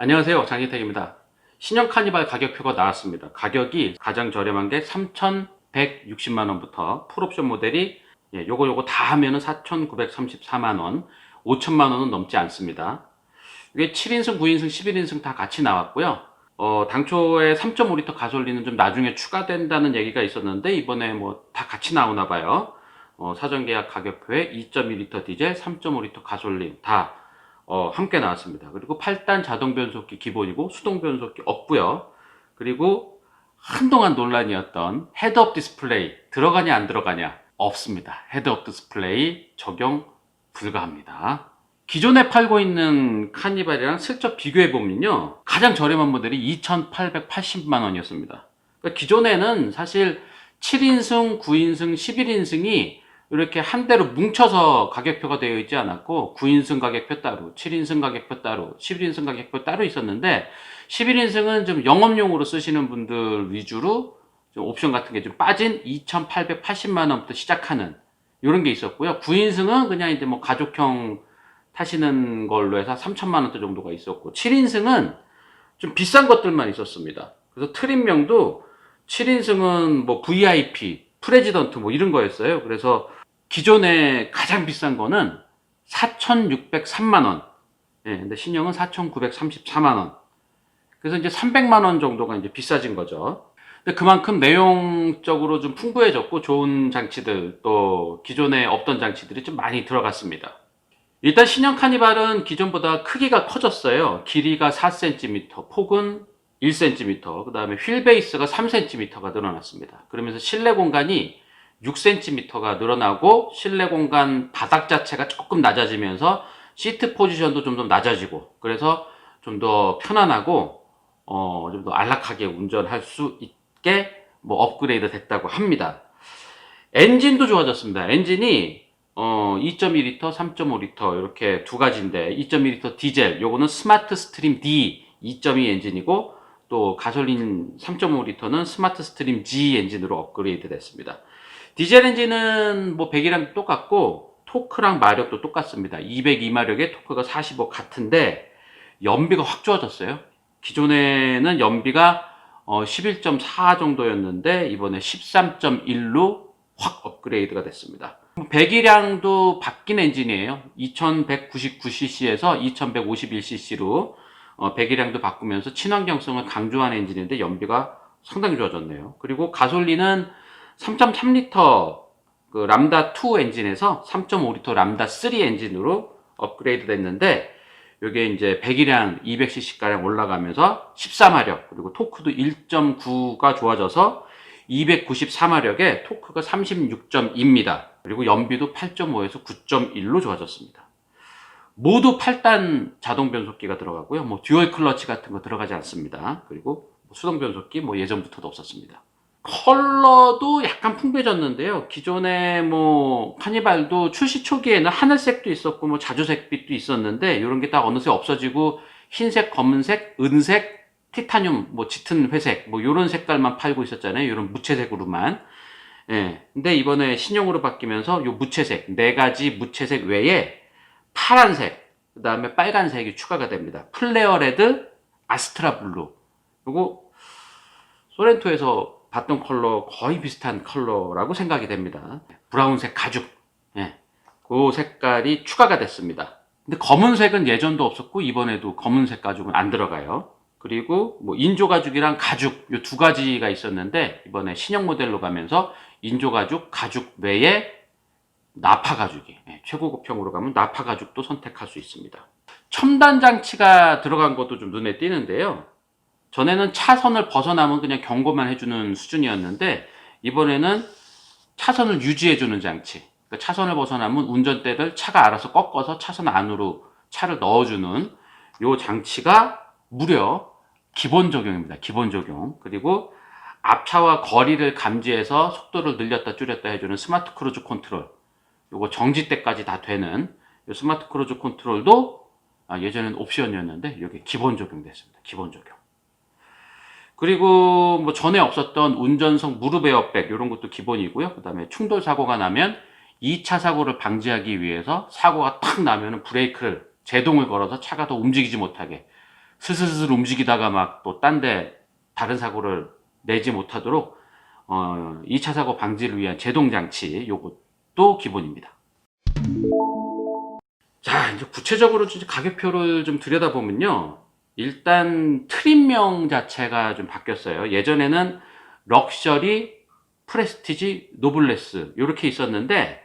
안녕하세요, 장희택입니다. 신형 카니발 가격표가 나왔습니다. 가격이 가장 저렴한 게 3,160만원부터 풀옵션 모델이 요거 다 하면은 4,934만원, 5천만원은 넘지 않습니다. 이게 7인승, 9인승, 11인승 다 같이 나왔고요. 당초에 3.5리터 가솔린은 좀 나중에 추가된다는 얘기가 있었는데 이번에 뭐 다 같이 나오나 봐요. 사전계약 가격표에 2.2리터 디젤, 3.5리터 가솔린 다 함께 나왔습니다. 그리고 8단 자동 변속기 기본이고 수동 변속기 없고요. 그리고 한동안 논란이었던 헤드업 디스플레이 들어가냐 안 들어가냐 없습니다. 헤드업 디스플레이 적용 불가합니다. 기존에 팔고 있는 카니발이랑 슬쩍 비교해 보면요, 가장 저렴한 모델이 2,880만 원이었습니다. 그러니까 기존에는 사실 7인승, 9인승, 11인승이 이렇게 한 대로 뭉쳐서 가격표가 되어 있지 않았고 9인승 가격표 따로, 7인승 가격표 따로, 11인승 가격표 따로 있었는데 11인승은 좀 영업용으로 쓰시는 분들 위주로 좀 옵션 같은 게 좀 빠진 2,880만 원부터 시작하는 이런 게 있었고요. 9인승은 그냥 이제 뭐 가족형 타시는 걸로 해서 3천만 원대 정도가 있었고 7인승은 좀 비싼 것들만 있었습니다. 그래서 트림명도 7인승은 뭐 VIP, 프레지던트 뭐 이런 거였어요. 그래서 기존에 가장 비싼 거는 4,603만 원. 예, 근데 신형은 4,934만 원. 그래서 이제 300만 원 정도가 이제 비싸진 거죠. 근데 그만큼 내용적으로 좀 풍부해졌고 좋은 장치들 또 기존에 없던 장치들이 좀 많이 들어갔습니다. 일단 신형 카니발은 기존보다 크기가 커졌어요. 길이가 4cm, 폭은 1cm, 그 다음에 휠 베이스가 3cm가 늘어났습니다. 그러면서 실내 공간이 6cm가 늘어나고 실내 공간 바닥 자체가 조금 낮아지면서 시트 포지션도 좀 더 낮아지고 그래서 좀 더 편안하고 좀 더 안락하게 운전할 수 있게 뭐 업그레이드 됐다고 합니다. 엔진도 좋아졌습니다. 엔진이 2.2리터, 3.5리터 이렇게 두 가지인데 2.2리터 디젤 요거는 스마트 스트림 D 2.2 엔진이고 또 가솔린 3.5리터는 스마트 스트림 G 엔진으로 업그레이드 됐습니다. 디젤 엔진은 뭐 배기량 똑같고 토크랑 마력도 똑같습니다. 202마력에 토크가 45 같은데 연비가 확 좋아졌어요. 기존에는 연비가 11.4 정도였는데 이번에 13.1로 확 업그레이드가 됐습니다. 배기량도 바뀐 엔진이에요. 2199cc에서 2151cc로 배기량도 바꾸면서 친환경성을 강조한 엔진인데 연비가 상당히 좋아졌네요. 그리고 가솔린은 3.3리터 그 람다2 엔진에서 3.5리터 람다3 엔진으로 업그레이드 됐는데 이게 이제 배기량 200cc가량 올라가면서 14마력 그리고 토크도 1.9가 좋아져서 294마력에 토크가 36.2입니다. 그리고 연비도 8.5에서 9.1로 좋아졌습니다. 모두 8단 자동 변속기가 들어가고요. 뭐 듀얼 클러치 같은 거 들어가지 않습니다. 그리고 수동 변속기 뭐 예전부터도 없었습니다. 컬러도 약간 풍부해졌는데요. 기존에 뭐 카니발도 출시 초기에는 하늘색도 있었고 뭐 자주색빛도 있었는데 이런 게 딱 어느새 없어지고 흰색, 검은색, 은색, 티타늄, 뭐 짙은 회색 뭐 이런 색깔만 팔고 있었잖아요. 이런 무채색으로만. 예. 근데 이번에 신형으로 바뀌면서 요 무채색 네 가지 무채색 외에 파란색, 그 다음에 빨간색이 추가가 됩니다. 플레어 레드, 아스트라 블루. 그리고 소렌토에서 봤던 컬러 거의 비슷한 컬러라고 생각이 됩니다. 브라운색 가죽. 예. 그 색깔이 추가가 됐습니다. 근데 검은색은 예전도 없었고 이번에도 검은색 가죽은 안 들어가요. 그리고 뭐 인조 가죽이랑 가죽 이 두 가지가 있었는데 이번에 신형 모델로 가면서 인조 가죽, 가죽 외에 나파 가죽이 최고급형으로 가면 나파 가죽도 선택할 수 있습니다. 첨단 장치가 들어간 것도 좀 눈에 띄는데요. 전에는 차선을 벗어나면 그냥 경고만 해주는 수준이었는데 이번에는 차선을 유지해주는 장치. 그러니까 차선을 벗어나면 운전대를 차가 알아서 꺾어서 차선 안으로 차를 넣어주는 요 장치가 무려 기본 적용입니다. 기본 적용. 그리고 앞차와 거리를 감지해서 속도를 늘렸다 줄였다 해주는 스마트 크루즈 컨트롤. 요거 정지 때까지 다 되는 요 스마트 크루즈 컨트롤도 예전에는 옵션이었는데 이게 기본 적용됐습니다. 기본 적용. 그리고 뭐 전에 없었던 운전석 무릎 에어백 이런 것도 기본이고요. 그 다음에 충돌 사고가 나면 2차 사고를 방지하기 위해서 사고가 탁 나면 브레이크를 제동을 걸어서 차가 더 움직이지 못하게 스스스 움직이다가 막 또 딴 데 다른 사고를 내지 못하도록 2차 사고 방지를 위한 제동 장치, 요것도 기본입니다. 자, 이제 구체적으로 가격표를 좀 들여다보면요. 일단 트림명 자체가 좀 바뀌었어요. 예전에는 럭셔리, 프레스티지, 노블레스 이렇게 있었는데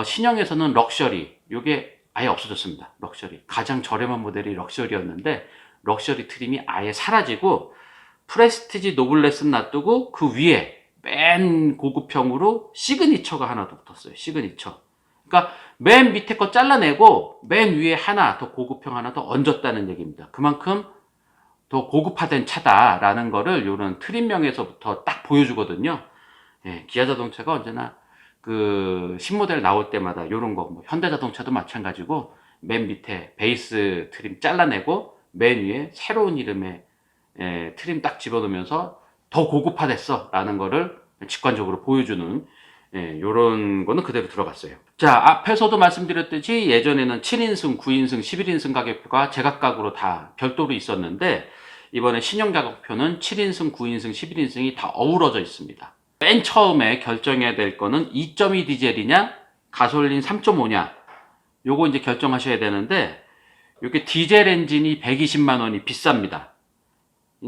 신형에서는 럭셔리, 요게 아예 없어졌습니다. 럭셔리. 가장 저렴한 모델이 럭셔리였는데 럭셔리 트림이 아예 사라지고 프레스티지, 노블레스는 놔두고 그 위에 맨 고급형으로 시그니처가 하나 더 붙었어요. 시그니처. 그러니까 맨 밑에 거 잘라내고 맨 위에 하나 더 고급형 하나 더 얹었다는 얘기입니다. 그만큼 더 고급화된 차다라는 거를 이런 트림명에서부터 딱 보여주거든요. 예, 기아 자동차가 언제나 그 신모델 나올 때마다 이런 거, 뭐 현대자동차도 마찬가지고 맨 밑에 베이스 트림 잘라내고 맨 위에 새로운 이름의 트림 딱 집어넣으면서 더 고급화됐어 라는 거를 직관적으로 보여주는 요런 거는 그대로 들어갔어요. 자, 앞에서도 말씀드렸듯이 예전에는 7인승, 9인승, 11인승 가격표가 제각각으로 다 별도로 있었는데 이번에 신형 가격표는 7인승, 9인승, 11인승이 다 어우러져 있습니다. 맨 처음에 결정해야 될 거는 2.2 디젤이냐 가솔린 3.5냐 요거 이제 결정하셔야 되는데 이게 디젤 엔진이 120만 원이 비쌉니다.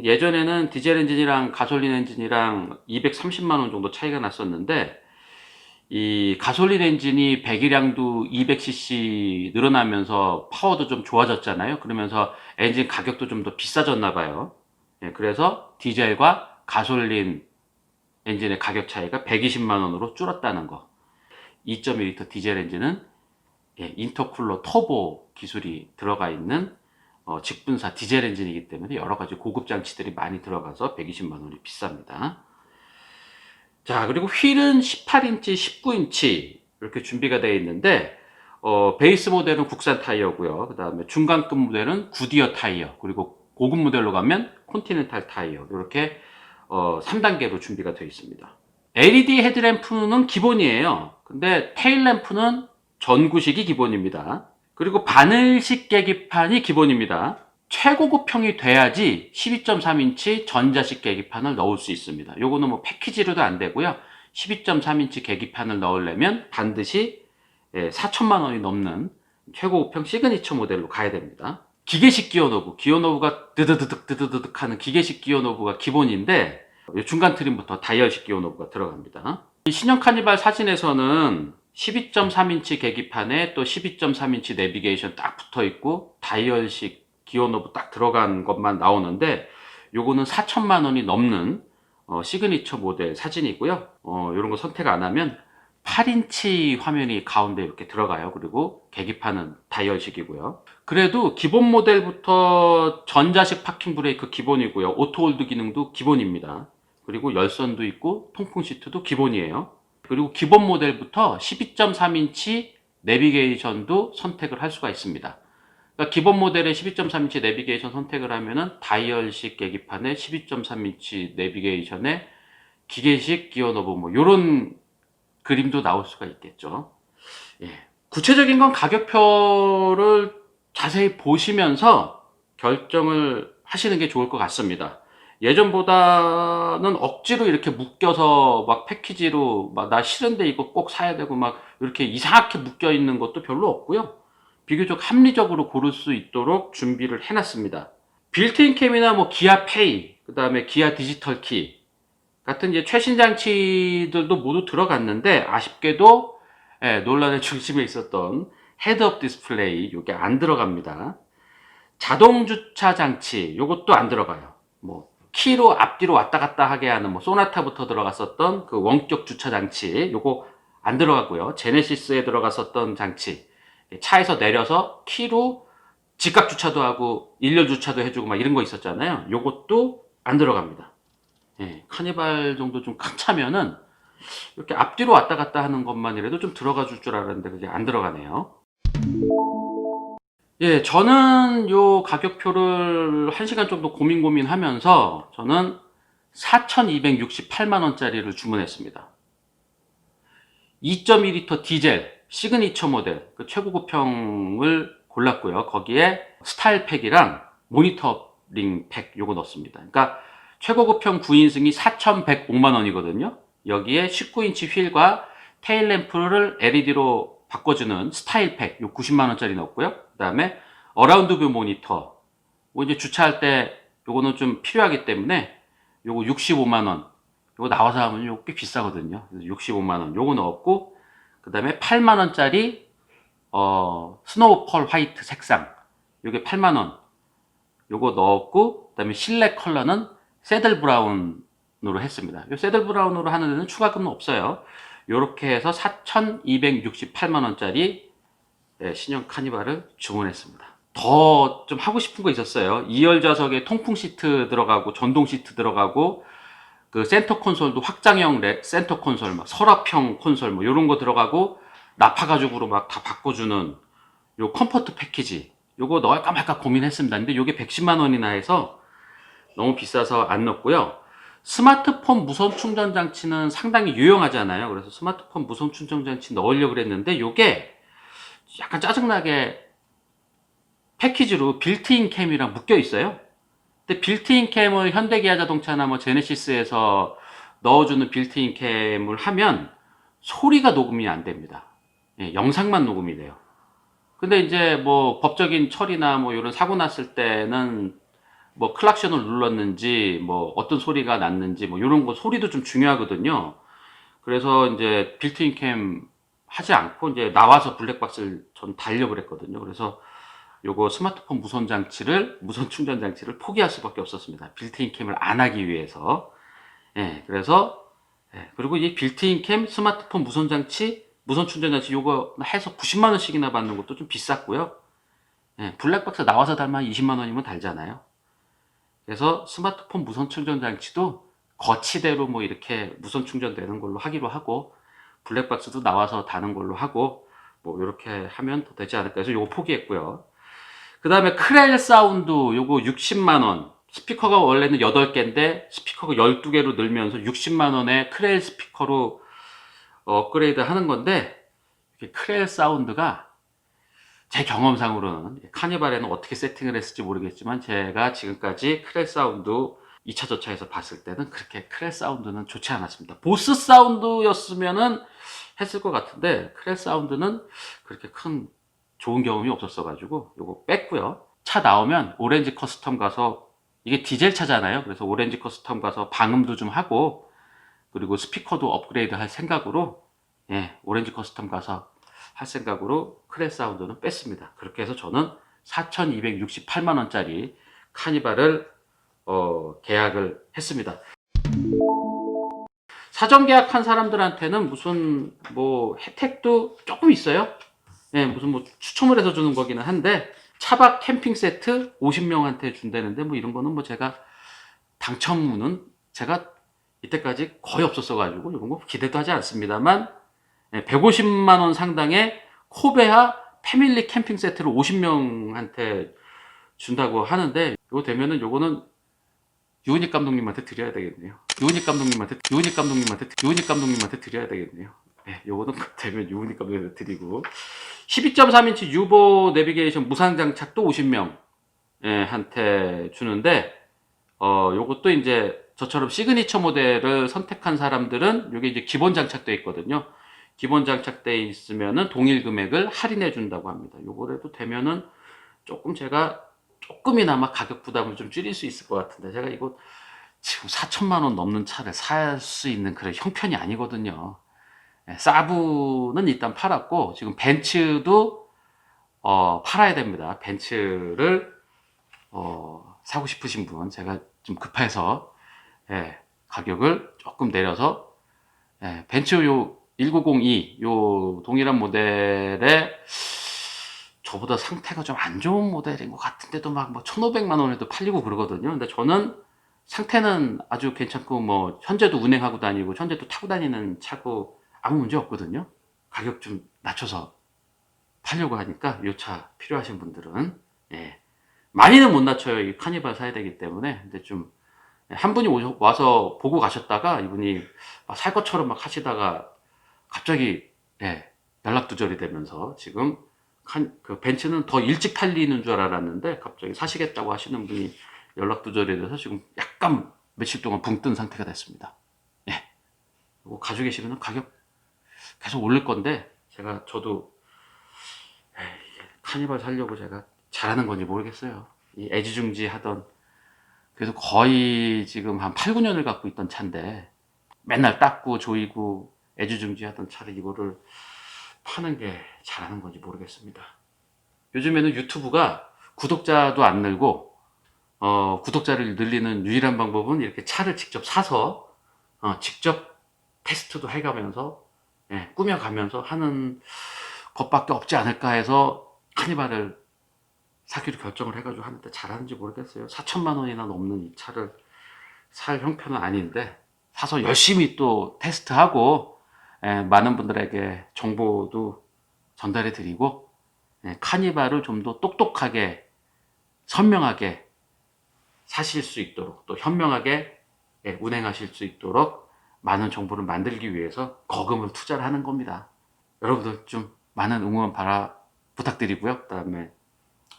예전에는 디젤 엔진이랑 가솔린 엔진이랑 230만 원 정도 차이가 났었는데 이 가솔린 엔진이 배기량도 200cc 늘어나면서 파워도 좀 좋아졌잖아요. 그러면서 엔진 가격도 좀 더 비싸졌나 봐요. 그래서 디젤과 가솔린 엔진의 가격 차이가 120만 원으로 줄었다는 거. 2.1L 디젤 엔진은 인터쿨러 터보 기술이 들어가 있는 직분사 디젤 엔진이기 때문에 여러 가지 고급 장치들이 많이 들어가서 120만 원이 비쌉니다. 자, 그리고 휠은 18인치, 19인치 이렇게 준비가 되어 있는데 베이스 모델은 국산 타이어고요. 그 다음에 중간급 모델은 구디어 타이어, 그리고 고급 모델로 가면 콘티넨탈 타이어 이렇게 3단계로 준비가 되어 있습니다. LED 헤드램프는 기본이에요. 근데 테일램프는 전구식이 기본입니다. 그리고 바늘식 계기판이 기본입니다. 최고급형이 돼야지 12.3인치 전자식 계기판을 넣을 수 있습니다. 요거는 뭐 패키지로도 안 되고요. 12.3인치 계기판을 넣으려면 반드시 4천만 원이 넘는 최고급형 시그니처 모델로 가야 됩니다. 기계식 기어노브가 드드드득 하는 기계식 기어노브가 기본인데 중간 트림부터 다이얼식 기어노브가 들어갑니다. 신형 카니발 사진에서는 12.3인치 계기판에 또 12.3인치 내비게이션 딱 붙어 있고 다이얼식 기어노브 딱 들어간 것만 나오는데 요거는 4천만 원이 넘는 시그니처 모델 사진이고요. 이런 거 선택 안 하면 8인치 화면이 가운데 이렇게 들어가요. 그리고 계기판은 다이얼식이고요. 그래도 기본 모델부터 전자식 파킹 브레이크 기본이고요. 오토홀드 기능도 기본입니다. 그리고 열선도 있고 통풍 시트도 기본이에요. 그리고 기본 모델부터 12.3인치 내비게이션도 선택을 할 수가 있습니다. 그러니까 기본 모델의 12.3인치 내비게이션 선택을 하면은 다이얼식 계기판에 12.3인치 내비게이션에 기계식 기어노브 뭐 요런 그림도 나올 수가 있겠죠. 구체적인 건 가격표를 자세히 보시면서 결정을 하시는 게 좋을 것 같습니다. 예전보다는 억지로 이렇게 묶여서 막 패키지로 막 나 싫은데 이거 꼭 사야 되고 막 이렇게 이상하게 묶여 있는 것도 별로 없고요. 비교적 합리적으로 고를 수 있도록 준비를 해놨습니다. 빌트인 캠이나 뭐 기아 페이, 그 다음에 기아 디지털 키 같은 이제 최신 장치들도 모두 들어갔는데 아쉽게도 논란의 중심에 있었던 헤드업 디스플레이 이게 안 들어갑니다. 자동 주차 장치 요것도 안 들어가요. 뭐 키로 앞뒤로 왔다 갔다 하게 하는 뭐 소나타부터 들어갔었던 그 원격 주차 장치 요거 안 들어가고요. 제네시스에 들어갔었던 장치 차에서 내려서 키로 직각 주차도 하고 일렬 주차도 해주고 막 이런 거 있었잖아요. 요것도 안 들어갑니다. 카니발 정도 좀 큰 차면은 이렇게 앞뒤로 왔다 갔다 하는 것만이라도 좀 들어가 줄 줄 알았는데 그게 안 들어가네요. 저는 요 가격표를 1시간 정도 고민하면서 저는 4,268만 원짜리를 주문했습니다. 2.2L 디젤 시그니처 모델 그 최고급형을 골랐고요. 거기에 스타일팩이랑 모니터 링 팩 요거 넣습니다. 그러니까 최고급형 9인승이 4,105만 원이거든요. 여기에 19인치 휠과 테일 램프를 LED로 바꿔주는 스타일 팩 요 90만 원짜리 넣었고요. 그다음에 어라운드 뷰 모니터 뭐 이제 주차할 때 요거는 좀 필요하기 때문에 요거 65만 원. 요거 나와서 하면 요거 꽤 비싸거든요. 그래서 65만 원 요거 넣었고, 그다음에 8만 원짜리 스노우 펄 화이트 색상 요게 8만 원 요거 넣었고, 그다음에 실내 컬러는 새들 브라운으로 했습니다. 요 새들 브라운으로 하는 데는 추가금은 없어요. 요렇게 해서 4,268만 원짜리 신형 카니발을 주문했습니다. 더 좀 하고 싶은 거 있었어요. 2열 좌석에 통풍 시트 들어가고 전동 시트 들어가고 그 센터 콘솔도 확장형 센터 콘솔, 막 서랍형 콘솔 뭐 이런 거 들어가고 나파 가죽으로 막 다 바꿔주는 요 컴포트 패키지 요거 넣을까 말까 고민했습니다. 근데 요게 110만 원이나 해서 너무 비싸서 안 넣었고요. 스마트폰 무선 충전 장치는 상당히 유용하잖아요. 그래서 스마트폰 무선 충전 장치 넣으려고 그랬는데 요게 약간 짜증나게 패키지로 빌트인 캠이랑 묶여 있어요. 근데 빌트인 캠을 현대기아 자동차나 뭐 제네시스에서 넣어주는 빌트인 캠을 하면 소리가 녹음이 안 됩니다. 예, 영상만 녹음이 돼요. 근데 이제 뭐 법적인 처리나 뭐 이런 사고 났을 때는 뭐 클락션을 눌렀는지 뭐 어떤 소리가 났는지 뭐 이런 거 소리도 좀 중요하거든요. 그래서 이제 빌트인 캠 하지 않고 이제 나와서 블랙박스를 전 달려고 그랬거든요. 그래서 요거 스마트폰 무선 충전 장치를 포기할 수밖에 없었습니다. 빌트인 캠을 안 하기 위해서. 예, 그래서 그리고 이 빌트인 캠 스마트폰 무선 충전 장치 요거 해서 90만 원씩이나 받는 것도 좀 비쌌고요. 예, 블랙박스 나와서 달면 20만 원이면 달잖아요. 그래서 스마트폰 무선 충전 장치도 거치대로 뭐 이렇게 무선 충전되는 걸로 하기로 하고, 블랙박스도 나와서 다는 걸로 하고 뭐 이렇게 하면 더 되지 않을까 해서 요거 포기했고요. 그 다음에 크렐 사운드 요거 60만 원. 스피커가 원래는 8개인데 스피커가 12개로 늘면서 60만 원에 크렐 스피커로 업그레이드 하는 건데, 크렐 사운드가 제 경험상으로는 카니발에는 어떻게 세팅을 했을지 모르겠지만 제가 지금까지 크렐 사운드 2차 저차에서 봤을 때는 그렇게 크렐 사운드는 좋지 않았습니다. 보스 사운드였으면은 했을 것 같은데 크렐 사운드는 그렇게 큰 좋은 경험이 없었어 가지고 요거 뺐고요. 차 나오면 오렌지 커스텀 가서, 이게 디젤 차잖아요. 그래서 오렌지 커스텀 가서 방음도 좀 하고 그리고 스피커도 업그레이드 할 생각으로, 예, 오렌지 커스텀 가서 할 생각으로 크렐 사운드는 뺐습니다. 그렇게 해서 저는 4,268만 원짜리 카니발을 계약을 했습니다. 사전 계약한 사람들한테는 무슨 뭐 혜택도 조금 있어요. 예, 무슨 뭐 추첨을 해서 주는 거기는 한데, 차박 캠핑 세트 50명한테 준다는데 뭐 이런 거는 뭐 제가 당첨은 제가 이때까지 거의 없었어 가지고 이런 거 기대도 하지 않습니다만, 150만 원 상당의 코베아 패밀리 캠핑 세트를 50명한테 준다고 하는데, 이거 되면은 요거는 유은익 감독님한테 드려야 되겠네요. 유은익 감독님한테 드려야 되겠네요. 네, 요거는 되면 유은익 감독님한테 드리고, 12.3인치 유보 내비게이션 무상 장착도 50명 한테 주는데, 요것도 이제 저처럼 시그니처 모델을 선택한 사람들은 요게 이제 기본 장착돼 있거든요. 기본 장착돼 있으면은 동일 금액을 할인해 준다고 합니다. 요거라도 되면은 조금 제가 조금이나마 가격 부담을 좀 줄일 수 있을 것 같은데, 제가 이거 지금 4천만 원 넘는 차를 살 수 있는 그런 형편이 아니거든요. 사브는 일단 팔았고 지금 벤츠도 팔아야 됩니다. 벤츠를 사고 싶으신 분, 제가 좀 급해서 가격을 조금 내려서 벤츠 요 1902 요 동일한 모델에 저보다 상태가 좀 안 좋은 모델인 것 같은데도 막 뭐 1,500만 원에도 팔리고 그러거든요. 근데 저는 상태는 아주 괜찮고 뭐 현재도 운행하고 다니고 현재도 타고 다니는 차고 아무 문제 없거든요. 가격 좀 낮춰서 팔려고 하니까 이 차 필요하신 분들은, 많이는 못 낮춰요. 이 카니발 사야 되기 때문에. 근데 좀 한 분이 와서 보고 가셨다가 이분이 살 것처럼 막 하시다가 갑자기 연락 두절이 되면서 지금 그 벤츠는 더 일찍 팔리는 줄 알았는데 갑자기 사시겠다고 하시는 분이 연락 두절이 돼서 지금 약간 며칠 동안 붕 뜬 상태가 됐습니다. 예. 이거 가지고 계시면 가격 계속 올릴 건데 저도 이게 카니발 살려고 제가 잘하는 건지 모르겠어요. 이 애지중지 하던, 그래서 거의 지금 한 8, 9년을 갖고 있던 차인데 맨날 닦고 조이고 애지중지 하던 차를 이거를 파는 게 잘하는 건지 모르겠습니다. 요즘에는 유튜브가 구독자도 안 늘고 구독자를 늘리는 유일한 방법은 이렇게 차를 직접 사서 직접 테스트도 해가면서 꾸며가면서 하는 것밖에 없지 않을까 해서 카니발을 사기로 결정을 해가지고 하는데 잘하는지 모르겠어요. 4천만 원이나 넘는 이 차를 살 형편은 아닌데 사서 열심히 또 테스트하고 많은 분들에게 정보도 전달해 드리고 카니발을 좀 더 똑똑하게 선명하게 사실 수 있도록 또 현명하게 운행하실 수 있도록 많은 정보를 만들기 위해서 거금을 투자를 하는 겁니다. 여러분들 좀 많은 응원 부탁드리고요. 그다음에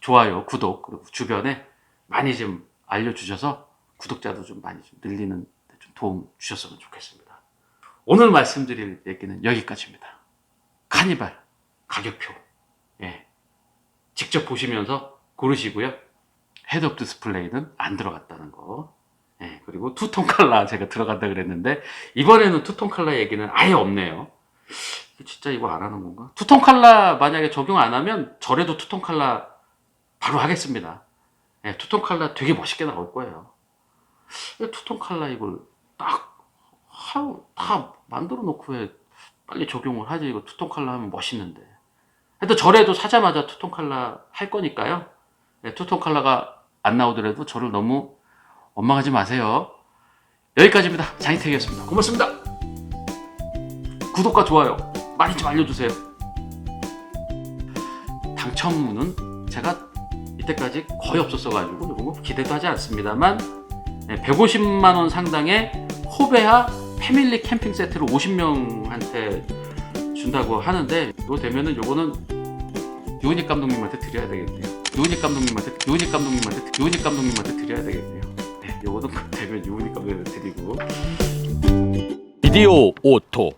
좋아요, 구독, 그리고 주변에 많이 좀 알려주셔서 구독자도 좀 많이 좀 늘리는 데 좀 도움 주셨으면 좋겠습니다. 오늘 말씀드릴 얘기는 여기까지입니다. 카니발 가격표 직접 보시면서 고르시고요. 헤드업 디스플레이는 안 들어갔다는 거. 그리고 투톤 컬러 제가 들어간다 그랬는데 이번에는 투톤 컬러 얘기는 아예 없네요. 진짜 이거 안 하는 건가? 투톤 컬러 만약에 적용 안 하면 저래도 투톤 컬러 바로 하겠습니다. 투톤 컬러 되게 멋있게 나올 거예요. 투톤 컬러 이걸 다 만들어 놓고 왜 빨리 적용을 하지? 이거 투톤 컬러 하면 멋있는데. 하여튼 저래도 사자마자 투톤 컬러 할 거니까요. 투톤 컬러가 안 나오더라도 저를 너무 원망하지 마세요. 여기까지입니다. 장희택이었습니다. 고맙습니다. 구독과 좋아요 많이 좀 알려주세요. 당첨은 제가 이때까지 거의 없었어가지고 이런 거 기대도 하지 않습니다만 150만원 상당의 호베아 패밀리 캠핑 세트를 50명한테 준다고 하는데 이거 되면은 요거는 유은익 감독님한테 드려야 되겠네요. 유은익 감독님한테 드려야 되겠네요. 요거는 되면 유은익 감독님한테 드리고. 비디오 오토